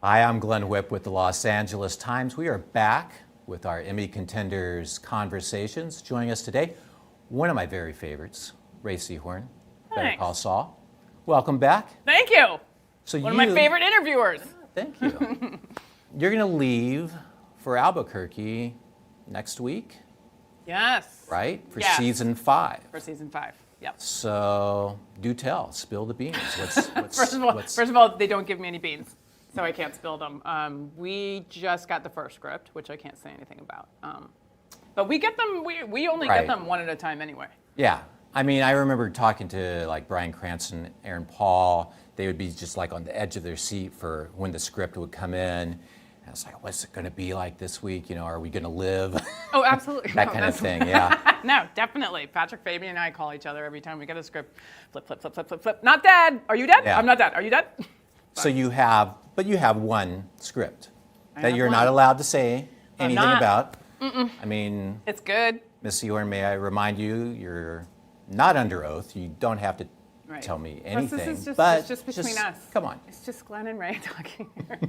Hi, I'm Glenn Whipp with the Los Angeles Times. We are back with our Emmy Contenders Conversations. Joining us today, one of my very favorites, Rhea Seehorn, Better Call Saul. Welcome back. Thank you. So one of my favorite interviewers. Thank you. You're going to leave for Albuquerque next week? Yes. Right? For yes. season 5. For season 5. Yep. So do tell. Spill the beans. First of all, they don't give me any beans, so I can't spill them. We just got the first script, which I can't say anything about. But we get them. We only get them one at a time anyway. Yeah. I mean, I remember talking to like Bryan Cranston, Aaron Paul. They would be just like on the edge of their seat for when the script would come in. And I was like, what's it going to be like this week? You know, are we going to live? Oh, absolutely. That kind of thing, yeah. No, definitely. Patrick Fabian and I call each other every time we get a script. Flip, flip, flip, flip, flip, flip. Not dead. Are you dead? Yeah. I'm not dead. Are you dead? So you have one script that you're one. not allowed to say anything about. Mm-mm. I mean, it's good. Ms. Seehorn, may I remind you, you're not under oath. You don't have to tell me anything. This is but it's just between us. Come on. It's just Glenn and Ray talking here.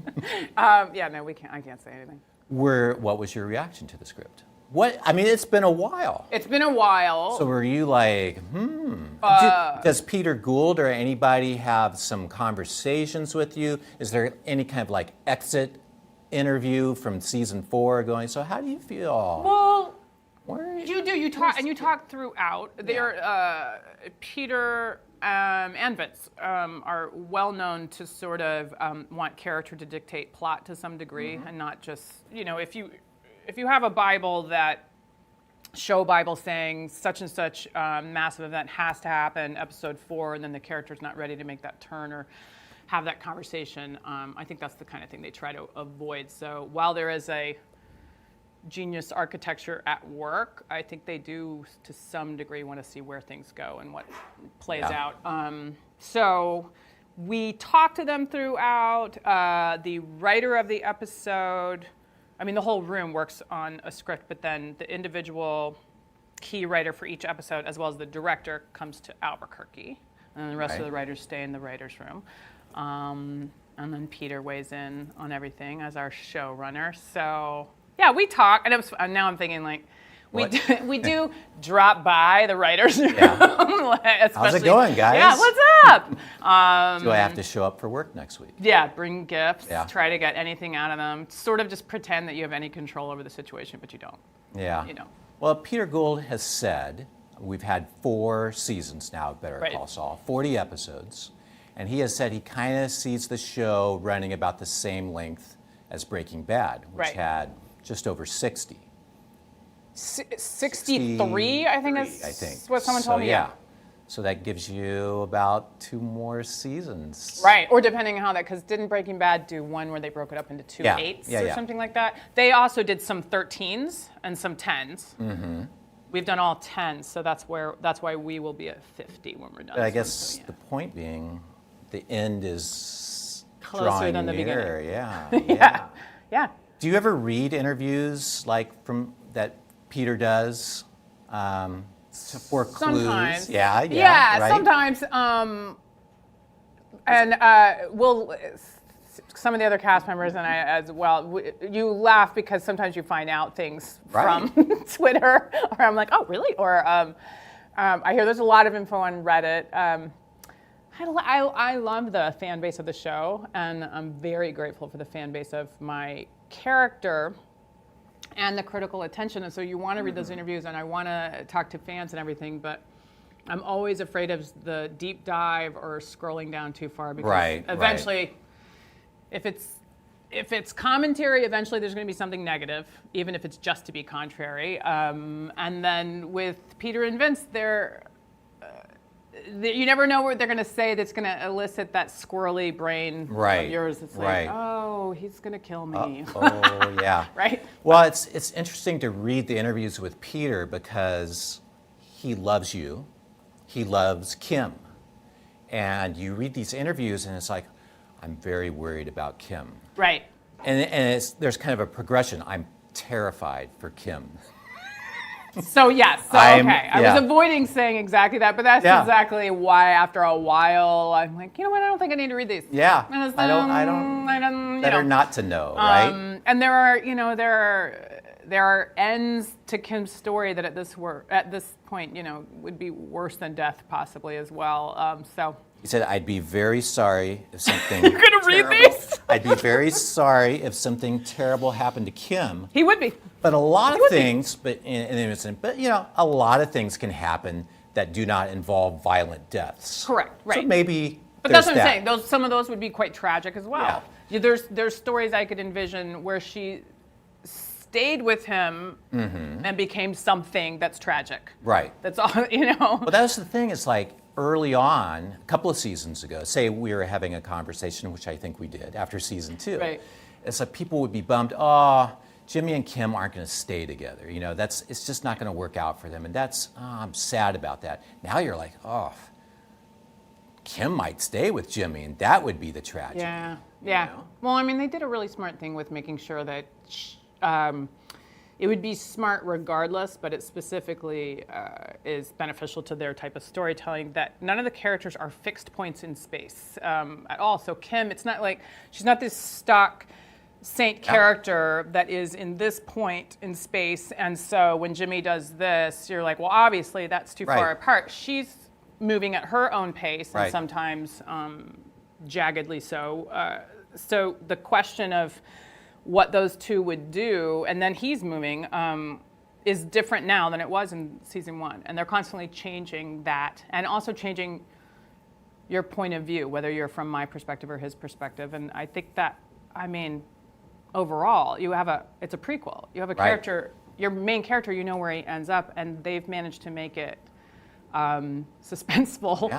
Yeah, no, we can't. I can't say anything. What was your reaction to the script? I mean, it's been a while. It's been a while. So were you like, does Peter Gould or anybody have some conversations with you? Is there any kind of like exit interview from season 4 going, so how do you feel? Well, you talk throughout. Peter and Vince are well known to sort of want character to dictate plot to some degree, and not just, if you have a Bible that show Bible saying such and such massive event has to happen episode 4, and then the character's not ready to make that turn or have that conversation, I think that's the kind of thing they try to avoid. So while there is a genius architecture at work, I think they do to some degree want to see where things go and what plays out. So we talk to them throughout. The writer of the episode, I mean, the whole room works on a script, but then the individual key writer for each episode, as well as the director, comes to Albuquerque, and the rest of the writers stay in the writer's room. And then Peter weighs in on everything as our showrunner. So yeah, we talk, and now I'm thinking like, we do drop by the writers' room. Yeah. How's it going, guys? Yeah, what's up? Do I have to show up for work next week? Yeah, bring gifts, try to get anything out of them. Sort of just pretend that you have any control over the situation, but you don't. Yeah. Well, Peter Gould has said, we've had 4 seasons now of Better Call Saul, 40 episodes, and he has said he kind of sees the show running about the same length as Breaking Bad, which had just over 60. 63, I think is what someone told me. Yeah. So that gives you about 2 more seasons. Right, or depending on how because didn't Breaking Bad do one where they broke it up into 2 8s or something like that? They also did some 13s and some 10s. Mm-hmm. We've done all 10s, so that's why we will be at 50 when we're done. But I guess the point being, the end is closer than the near. beginning. Yeah. Do you ever read interviews like from that Peter does for clues? Sometimes. Yeah, right? Sometimes. Some of the other cast members and I as well, you laugh because sometimes you find out things from Twitter, or I'm like, oh, really? Or I hear there's a lot of info on Reddit. I love the fan base of the show, and I'm very grateful for the fan base of my character and the critical attention. And so you want to read those interviews, and I want to talk to fans and everything, but I'm always afraid of the deep dive or scrolling down too far, because eventually, if it's commentary, eventually there's going to be something negative, even if it's just to be contrary. And then with Peter and Vince, you never know what they're going to say that's going to elicit that squirrely brain of yours. It's like, oh, he's going to kill me. Oh, yeah. Right? Well, it's interesting to read the interviews with Peter because he loves you. He loves Kim. And you read these interviews and it's like, I'm very worried about Kim. Right. And there's kind of a progression. I'm terrified for Kim. So yes, I was avoiding saying exactly that, but that's exactly why after a while I'm like, you know what, I don't think I need to read these. Yeah, I don't. Better not to know, right? And there are ends to Kim's story that at this point, would be worse than death possibly as well. So He said, "I'd be very sorry if something." You're gonna read these? I'd be very sorry if something terrible happened to Kim. he would be. But a lot of things, a lot of things can happen that do not involve violent deaths. Correct. Right. So maybe. But that's what I'm saying. Some of those would be quite tragic as well. Yeah. There's stories I could envision where she stayed with him and became something that's tragic. Right. That's all, Well, that's the thing. It's like early on, a couple of seasons ago, say we were having a conversation, which I think we did after season 2. Right. It's like people would be bummed. Oh, Jimmy and Kim aren't going to stay together. It's just not going to work out for them, and I'm sad about that. Now you're like, oh, Kim might stay with Jimmy, and that would be the tragedy. Yeah. Well, I mean, they did a really smart thing with making sure that it would be smart regardless, but it specifically is beneficial to their type of storytelling, that none of the characters are fixed points in space at all. So Kim, it's not like she's not this stock saint character that is in this point in space, and so when Jimmy does this, you're like, well, obviously that's too far apart. She's moving at her own pace, and sometimes jaggedly so. So the question of what those two would do, and then he's moving, is different now than it was in season 1. And they're constantly changing that, and also changing your point of view, whether you're from my perspective or his perspective. And I think that, overall, it's a prequel. You have a character, your main character, you know where he ends up, and they've managed to make it suspenseful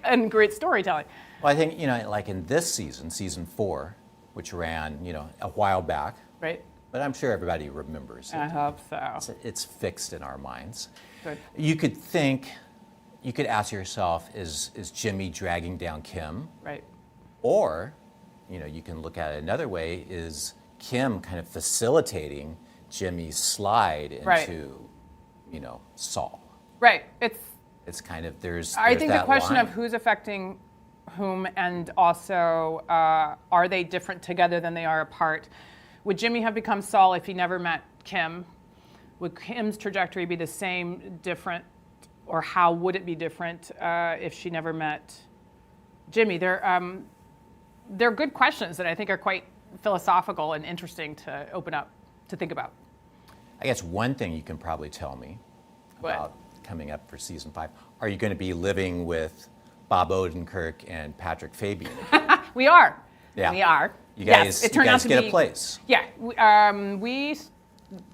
and great storytelling. Well, I think, like in this season 4, which ran, a while back. Right. But I'm sure everybody remembers it. I hope so. It's fixed in our minds. Good. You could ask yourself, is Jimmy dragging down Kim? Right. Or, you can look at it another way, is Kim kind of facilitating Jimmy's slide into, Saul? Right. It's kind of, there's I think that the question line. of who's affecting whom, and also are they different together than they are apart? Would Jimmy have become Saul if he never met Kim? Would Kim's trajectory be the same, different, or how would it be different if she never met Jimmy? They're good questions that I think are quite philosophical and interesting to open up to think about. I guess one thing you can probably tell me about coming up for season 5, are you going to be living with Bob Odenkirk and Patrick Fabian? We are. Yeah. We are. You guys, it turned out to get be, a place. Yeah. We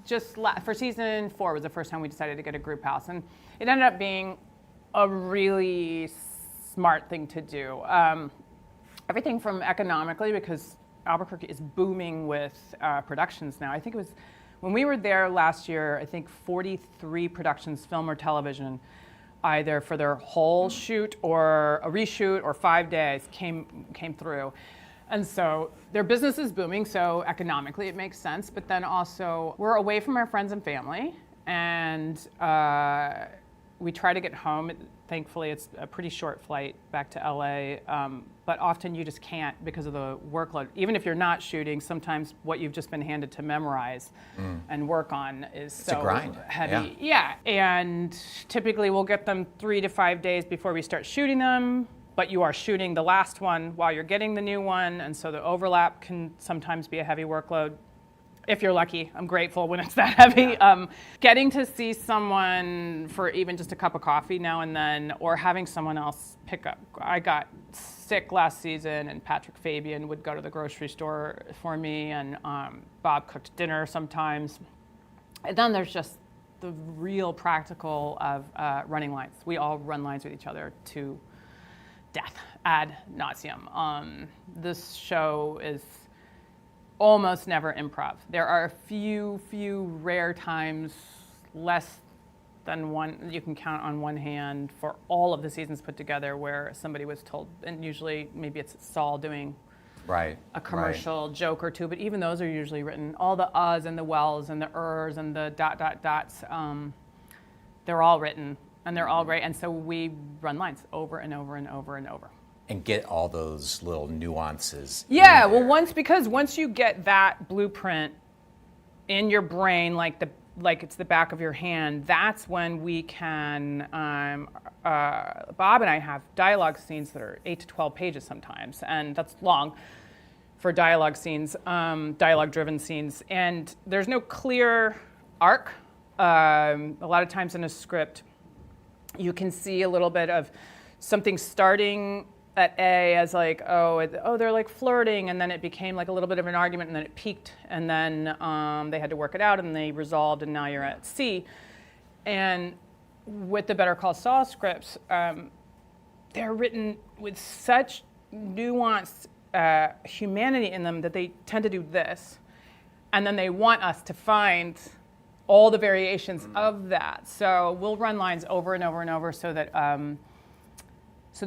just, for season 4 was the first time we decided to get a group house. And it ended up being a really smart thing to do. Everything from economically, because Albuquerque is booming with productions now. I think it was, when we were there last year, I think 43 productions, film or television, either for their whole shoot or a reshoot or 5 days came through. And so their business is booming, so economically it makes sense, but then also we're away from our friends and family, and we try to get home. Thankfully, it's a pretty short flight back to LA, but often you just can't because of the workload. Even if you're not shooting, sometimes what you've just been handed to memorize and work on is so a grind. heavy. Yeah, and typically we'll get them 3 to 5 days before we start shooting them, but you are shooting the last one while you're getting the new one, and so the overlap can sometimes be a heavy workload. If you're lucky, I'm grateful when it's that heavy. Getting to see someone for even just a cup of coffee now and then, or having someone else pick up. I got sick last season, and Patrick Fabian would go to the grocery store for me, and Bob cooked dinner sometimes. And then there's just the real practical of running lines. We all run lines with each other to death, ad nauseum. This show is almost never improv. There are a few rare times, less than one, you can count on one hand, for all of the seasons put together, where somebody was told, and usually maybe it's Saul doing a commercial joke or two, but even those are usually written. All the uhs and the wells and the ers and the ... dots, they're all written, and they're all great, and so we run lines over and over and over and over. and get all those little nuances. Yeah, in well, there. once you get that blueprint in your brain, like it's the back of your hand, that's when we can. Bob and I have dialogue scenes that are 8 to 12 pages sometimes, and that's long for dialogue scenes, dialogue-driven scenes. And there's no clear arc. A lot of times in a script, you can see a little bit of something starting at A as like, they're like flirting, and then it became like a little bit of an argument, and then it peaked, and then they had to work it out, and they resolved, and now you're at C. And with the Better Call Saul scripts, they're written with such nuanced humanity in them that they tend to do this, and then they want us to find all the variations of that. So we'll run lines over and over and over so that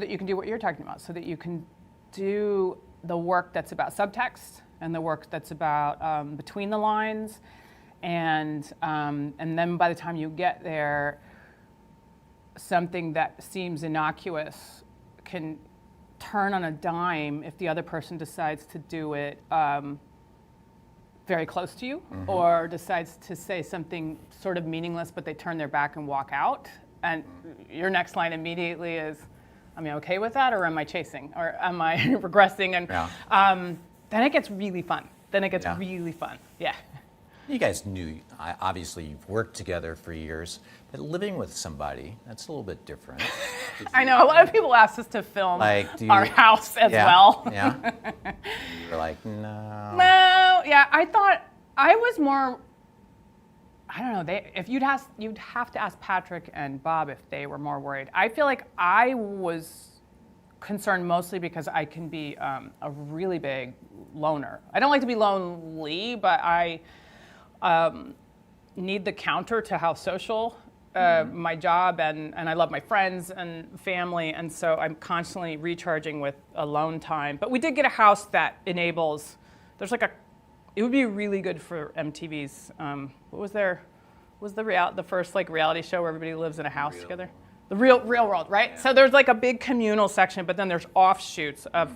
you can do what you're talking about, so that you can do the work that's about subtext and the work that's about between the lines, and then by the time you get there, something that seems innocuous can turn on a dime if the other person decides to do it very close to you, or decides to say something sort of meaningless, but they turn their back and walk out, and your next line immediately is, am I okay with that, or am I chasing, or am I regressing? And then it gets really fun. Yeah. You guys knew, obviously you've worked together for years, but living with somebody, that's a little bit different. I know, a lot of people asked us to film our house as well. Yeah. You were like, no. No, yeah, I thought I was more, I don't know, if you'd have to ask Patrick and Bob if they were more worried. I feel like I was concerned mostly because I can be a really big loner. I don't like to be lonely, but I need the counter to how social my job, and I love my friends and family, and so I'm constantly recharging with alone time. But we did get a house that enables, it would be really good for MTV's, what was the first like reality show where everybody lives in a house together? The real world, right? Yeah. So there's like a big communal section, but then there's offshoots of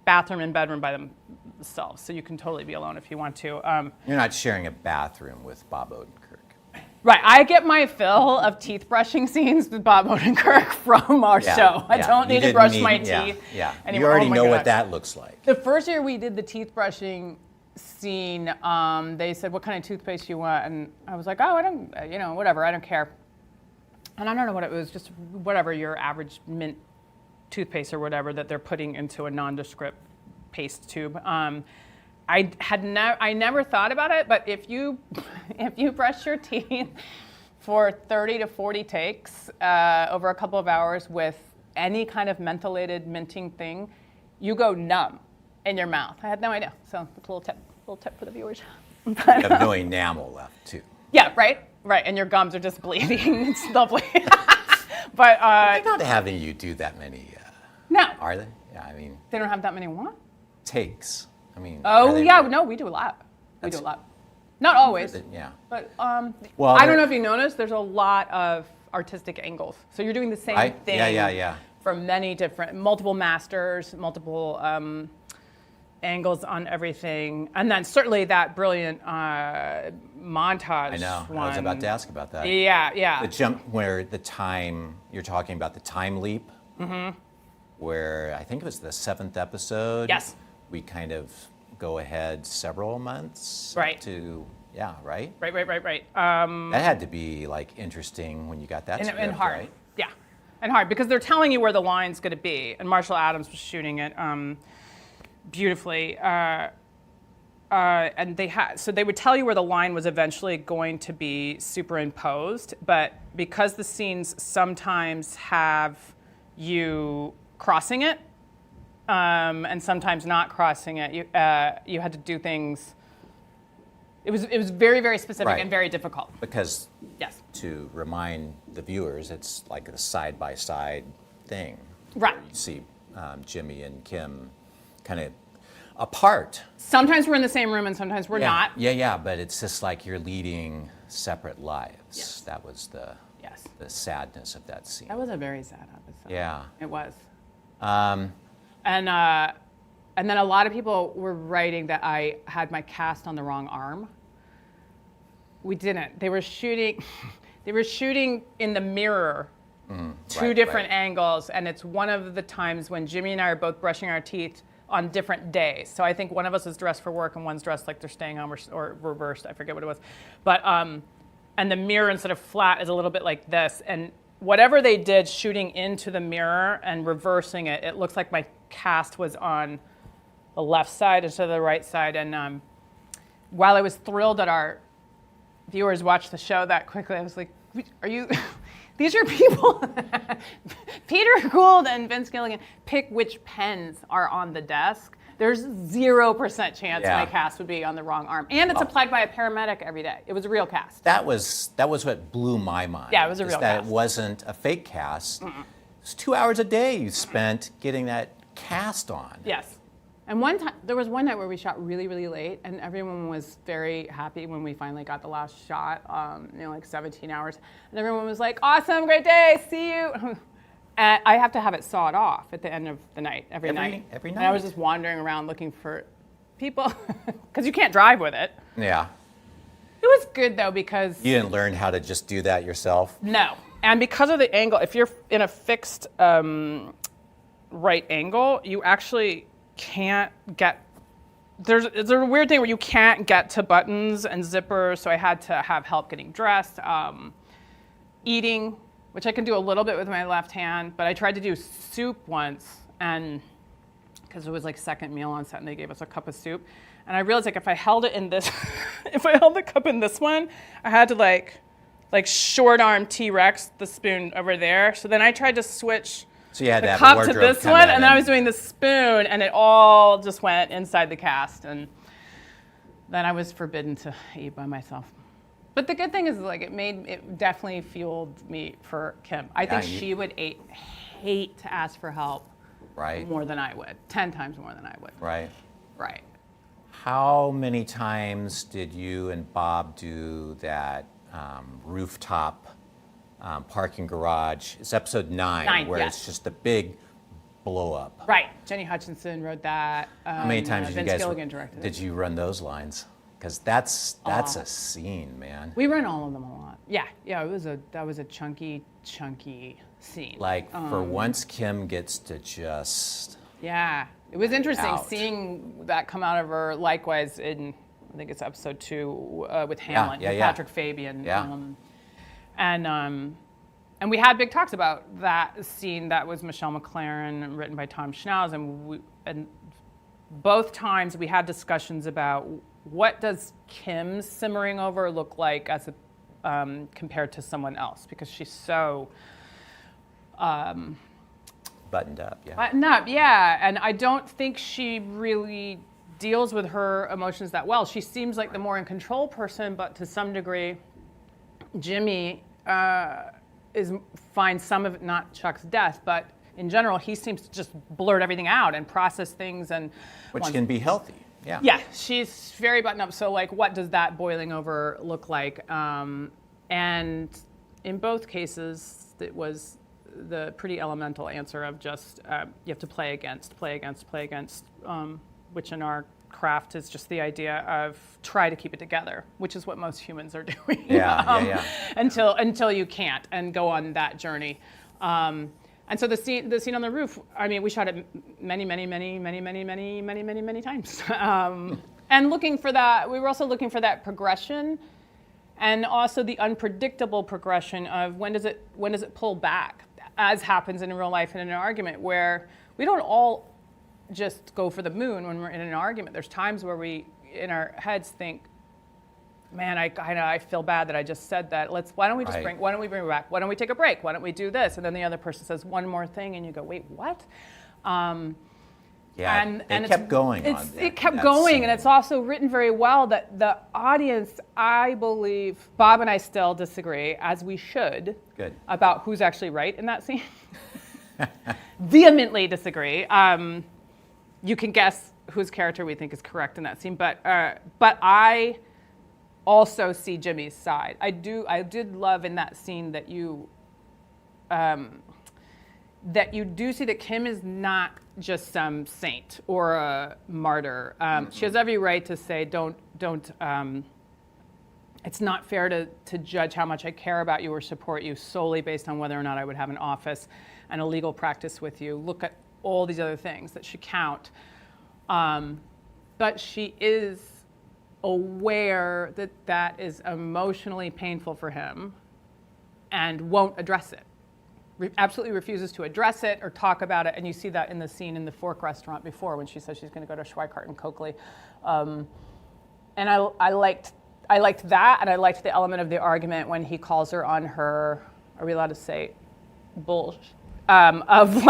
bathroom and bedroom by themselves. So you can totally be alone if you want to. You're not sharing a bathroom with Bob Odenkirk. Right. I get my fill of teeth brushing scenes with Bob Odenkirk from our show. I don't need to brush my teeth anymore. You already know what that looks like. The first year we did the teeth brushing scene, they said, what kind of toothpaste you want? And I was like, I don't, whatever, I don't care. And I don't know what it was, just whatever your average mint toothpaste or whatever that they're putting into a nondescript paste tube. I never thought about it, but if you brush your teeth for 30 to 40 takes over a couple of hours with any kind of mentholated minting thing, you go numb in your mouth. I had no idea. So a little tip for the viewers. You have no enamel left too. Yeah, right, and your gums are just bleeding. It's lovely. But they're not having you do that many. No. Are they? Yeah, I mean. They don't have that many what? Takes. I mean. Oh yeah, no, we do a lot. We do a lot. Not always. Yeah. But well, I don't know if you noticed, there's a lot of artistic angles. So you're doing the same thing. Yeah. From multiple masters, multiple angles on everything, and then certainly that brilliant montage. I know. One. I was about to ask about that. Yeah. The jump where you're talking about the time leap. Where I think it was the 7th episode. Yes. We kind of go ahead several months. Right. Right. Right. That had to be like interesting when you got that script, and hard. right? Yeah, and hard because they're telling you where the line's going to be, and Marshall Adams was shooting it beautifully. And so they would tell you where the line was eventually going to be superimposed, but because the scenes sometimes have you crossing it and sometimes not crossing it, you had to do things. It was very, very specific and very difficult. Because yes, to remind the viewers, it's like a side-by-side thing. Right. You see Jimmy and Kim kind of apart. Sometimes we're in the same room and sometimes we're not. Yeah, but it's just like you're leading separate lives. Yes. That was the sadness of that scene. That was a very sad episode. Yeah. It was. And then a lot of people were writing that I had my cast on the wrong arm. We didn't. They were shooting in the mirror, two different angles, and it's one of the times when Jimmy and I are both brushing our teeth on different days. So I think one of us is dressed for work and one's dressed like they're staying home, or reversed. I forget what it was. But and the mirror, instead of flat, is a little bit like this. And whatever they did shooting into the mirror and reversing it, it looks like my cast was on the left side instead of the right side. And while I was thrilled that our viewers watched the show that quickly, I was like, are you, these are people, Peter Gould and Vince Gilligan pick which pens are on the desk. There's 0% chance my cast would be on the wrong arm. And it's applied by a paramedic every day. It was a real cast. That was what blew my mind. Yeah, it was a real that cast. It wasn't a fake cast. It's 2 hours a day you spent getting that cast on. Yes. And one time, there was one night where we shot really, really late, and everyone was very happy when we finally got the last shot, like 17 hours. And everyone was like, awesome, great day, see you. And I have to have it sawed off at the end of the night, every night. Every night? And I was just wandering around looking for people, because you can't drive with it. Yeah. It was good, though, because... You didn't learn how to just do that yourself? No. And because of the angle, if you're in a fixed right angle, you actually can't get... There's a weird thing where you can't get to buttons and zippers, so I had to have help getting dressed. Eating, which I can do a little bit with my left hand, but I tried to do soup once, and because it was like second meal on set, and they gave us a cup of soup, and I realized like if I held it in this, if I held the cup in this one, I had to like short arm T-Rex the spoon over there. So then I tried to switch so you had the to have cup a to this one, and then I was doing the spoon, and it all just went inside the cast, and then I was forbidden to eat by myself. But the good thing is, like, it definitely fueled me for Kim. I think she would hate to ask for help more than I would, 10 times more than I would. Right. Right. How many times did you and Bob do that rooftop parking garage? It's episode 9 where it's just a big blow up. Right. Jenny Hutchinson wrote that. How many times Vince Gilligan directed did you run those lines? Because that's a scene, man. We run all of them a lot. Yeah. That was a chunky scene. Like for once, Kim gets to just. Yeah, it was interesting seeing that come out of her. Likewise, in I think it's episode 2 with Hamlet, with Patrick Fabian. Yeah. And we had big talks about that scene that was Michelle MacLaren and written by Tom Schnauz, and both times we had discussions about what does Kim simmering over look like as compared to someone else, because she's so buttoned up, and I don't think she really deals with her emotions that well. She seems like the more in control person, but to some degree, Jimmy finds some of it, not Chuck's death, but in general, he seems to just blurt everything out and process things, and which can be healthy. Yeah. Yeah, she's very buttoned up. So, like, what does that boiling over look like? And in both cases, it was the pretty elemental answer of just you have to play against, which in our craft is just the idea of try to keep it together, which is what most humans are doing. Until you can't and go on that journey. And so the scene on the roof, I mean, we shot it many times. And looking for that, we were also looking for that progression, and also the unpredictable progression of when does it pull back, as happens in real life in an argument, where we don't all just go for the moon when we're in an argument. There's times where we, in our heads, think, man, I feel bad that I just said that. Why don't we bring it back? Why don't we take a break? Why don't we do this? And then the other person says one more thing, and you go, wait, what? And it kept going. It kept going, and it's also written very well that the audience, I believe, Bob and I still disagree, as we should, about who's actually right in that scene. Vehemently disagree. You can guess whose character we think is correct in that scene, but I also see Jimmy's side. I did love in that scene that that you do see that Kim is not just some saint or a martyr. She has every right to say, don't. It's not fair to judge how much I care about you or support you solely based on whether or not I would have an office and a legal practice with you. Look at all these other things that should count. But she is aware that that is emotionally painful for him and won't address it. Absolutely refuses to address it or talk about it. And you see that in the scene in the Fork restaurant before when she says she's going to go to Schweikart and Coakley. And I liked that, and I liked the element of the argument when he calls her on her, are we allowed to say bullshit? Of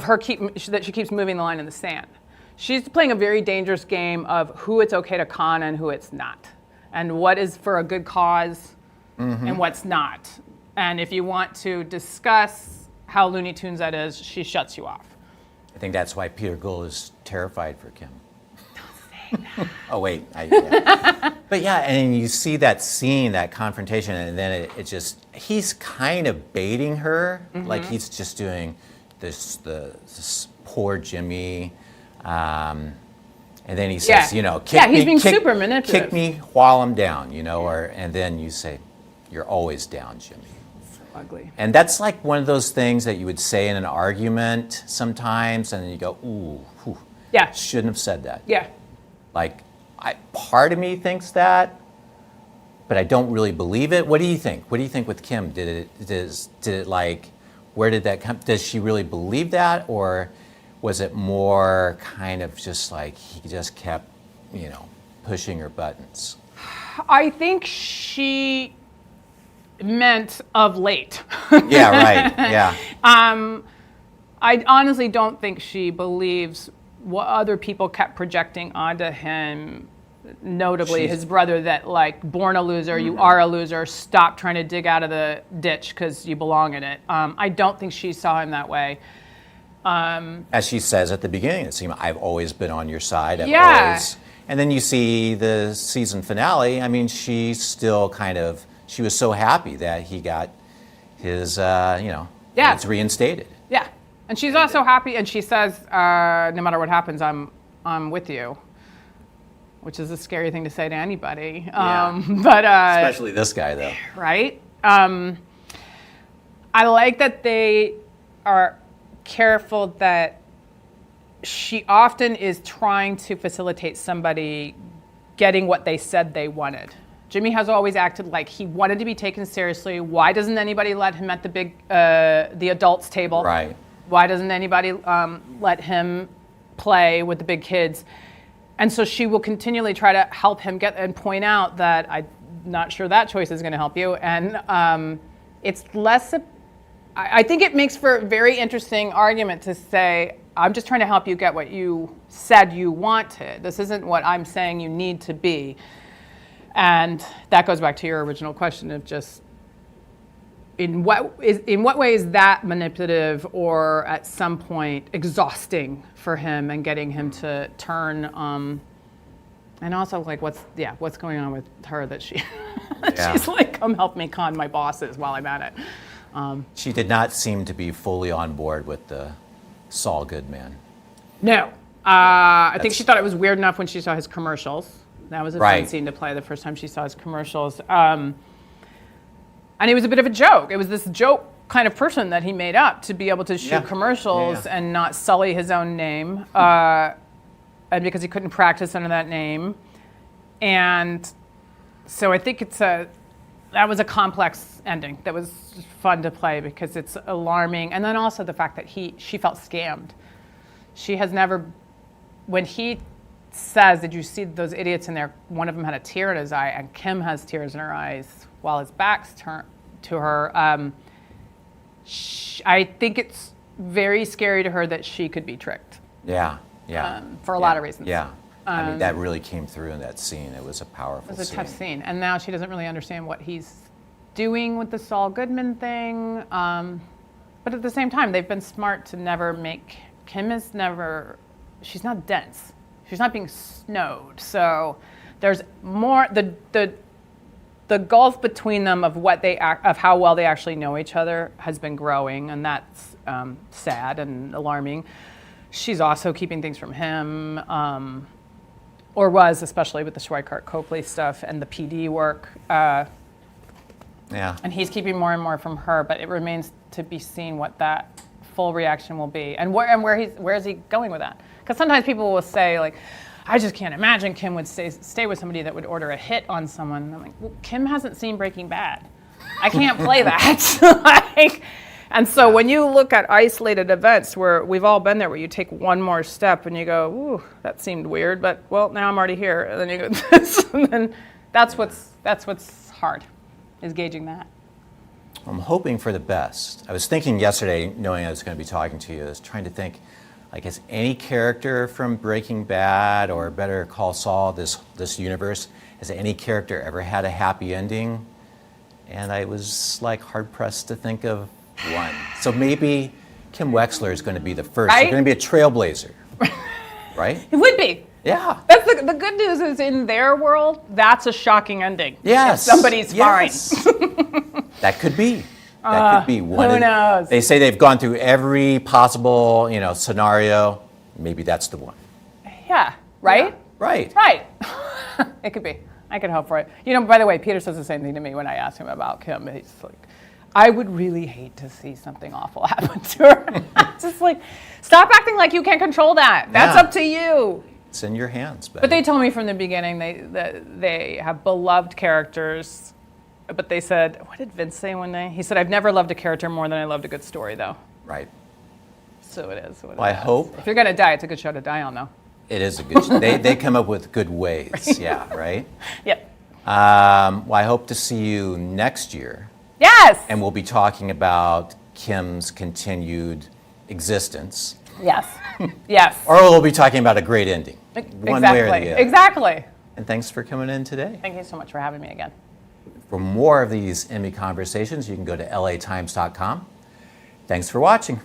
her that she keeps moving the line in the sand. She's playing a very dangerous game of who it's okay to con and who it's not, and what is for a good cause and what's not. And if you want to discuss how Looney Tunes that is, she shuts you off. I think that's why Peter Gould is terrified for Kim. Don't say that. Oh, wait. Yeah. But yeah, and you see that scene, that confrontation, and then it just, he's kind of baiting her, like he's just doing this poor Jimmy. And then he says, you know, he's being super manipulative. Kick me while I'm down, you know, and then you say, you're always down, Jimmy. So ugly. And that's like one of those things that you would say in an argument sometimes, and then you go, ooh, whew, shouldn't have said that. Yeah. Like, part of me thinks that, but I don't really believe it. What do you think? What do you think with Kim? Did it like, where did that come? Does she really believe that, or was it more kind of just like he just kept, you know, pushing her buttons? I think she meant of late. Yeah, right. Yeah. I honestly don't think she believes what other people kept projecting onto him, notably his brother, that like, born a loser, you are a loser, stop trying to dig out of the ditch because you belong in it. I don't think she saw him that way. As she says at the beginning, it seemed, I've always been on your side. Always. And then you see the season finale. I mean, she's still kind of, she was so happy that he got his, it's reinstated. Yeah. And she's also happy, and she says, no matter what happens, I'm with you, which is a scary thing to say to anybody. But especially this guy, though. Right? I like that they are careful that she often is trying to facilitate somebody getting what they said they wanted. Jimmy has always acted like he wanted to be taken seriously. Why doesn't anybody let him at the adults table? Right. Why doesn't anybody let him play with the big kids? And so she will continually try to help him get and point out that I'm not sure that choice is going to help you. And it's less. I think it makes for a very interesting argument to say, I'm just trying to help you get what you said you wanted. This isn't what I'm saying you need to be. And that goes back to your original question of just, in what way is that manipulative or at some point exhausting for him and getting him to turn, and also like what's going on with her that she she's like, come help me con my bosses while I'm at it. She did not seem to be fully on board with the Saul Goodman. No. I think she thought it was weird enough when she saw his commercials. That was a fun scene to play the first time she saw his commercials. And it was a bit of a joke. It was this joke kind of person that he made up to be able to shoot commercials and not sully his own name, and because he couldn't practice under that name. And so I think that was a complex ending that was fun to play because it's alarming. And then also the fact that she felt scammed. She has never, when he says, did you see those idiots in there? One of them had a tear in his eye, and Kim has tears in her eyes while his back's turned to her. I think it's very scary to her that she could be tricked. Yeah. For a lot of reasons. Yeah. I mean, that really came through in that scene. It was a powerful scene. It was a tough scene. And now she doesn't really understand what he's doing with the Saul Goodman thing. But at the same time, they've been smart to never make, she's not dense. She's not being snowed. So there's more, the gulf between them of of how well they actually know each other has been growing, and that's sad and alarming. She's also keeping things from him, or was, especially with the Schweikart Copley stuff and the PD work. Yeah. And he's keeping more and more from her, but it remains to be seen what that full reaction will be, and where is he going with that? Because sometimes people will say, like, I just can't imagine Kim would stay with somebody that would order a hit on someone. And I'm like, well, Kim hasn't seen Breaking Bad. I can't play that. And so when you look at isolated events where we've all been there, where you take one more step and you go, ooh, that seemed weird, but well, now I'm already here. And then you go this, and then that's what's hard, is gauging that. I'm hoping for the best. I was thinking yesterday, knowing I was going to be talking to you, I was trying to think, like, has any character from Breaking Bad or Better Call Saul, this universe, has any character ever had a happy ending? And I was like hard-pressed to think of one. So maybe Kim Wexler is going to be the first. Right? She's going to be a trailblazer, right? It would be. Yeah. That's the good news is, in their world, that's a shocking ending. Yes. If somebody's fine. That could be. That could be one. Who knows? They say they've gone through every possible, scenario. Maybe that's the one. Yeah. Right? Yeah. Right. Right. It could be. I could hope for it. By the way, Peter says the same thing to me when I ask him about Kim. He's like, I would really hate to see something awful happen to her. It's just like, stop acting like you can't control that. That's up to you. It's in your hands. But they told me from the beginning they have beloved characters. But they said, what did Vince say he said, I've never loved a character more than I loved a good story, though. Right. So it is. Well, I hope. If you're going to die, it's a good show to die on, though. It is a good show. They come up with good ways. Right. Yeah, right? Yep. Well, I hope to see you next year. Yes! And we'll be talking about Kim's continued existence. Yes. Yes. Or we'll be talking about a great ending. One way or the other. Exactly. And thanks for coming in today. Thank you so much for having me again. For more of these Emmy conversations, you can go to latimes.com. Thanks for watching.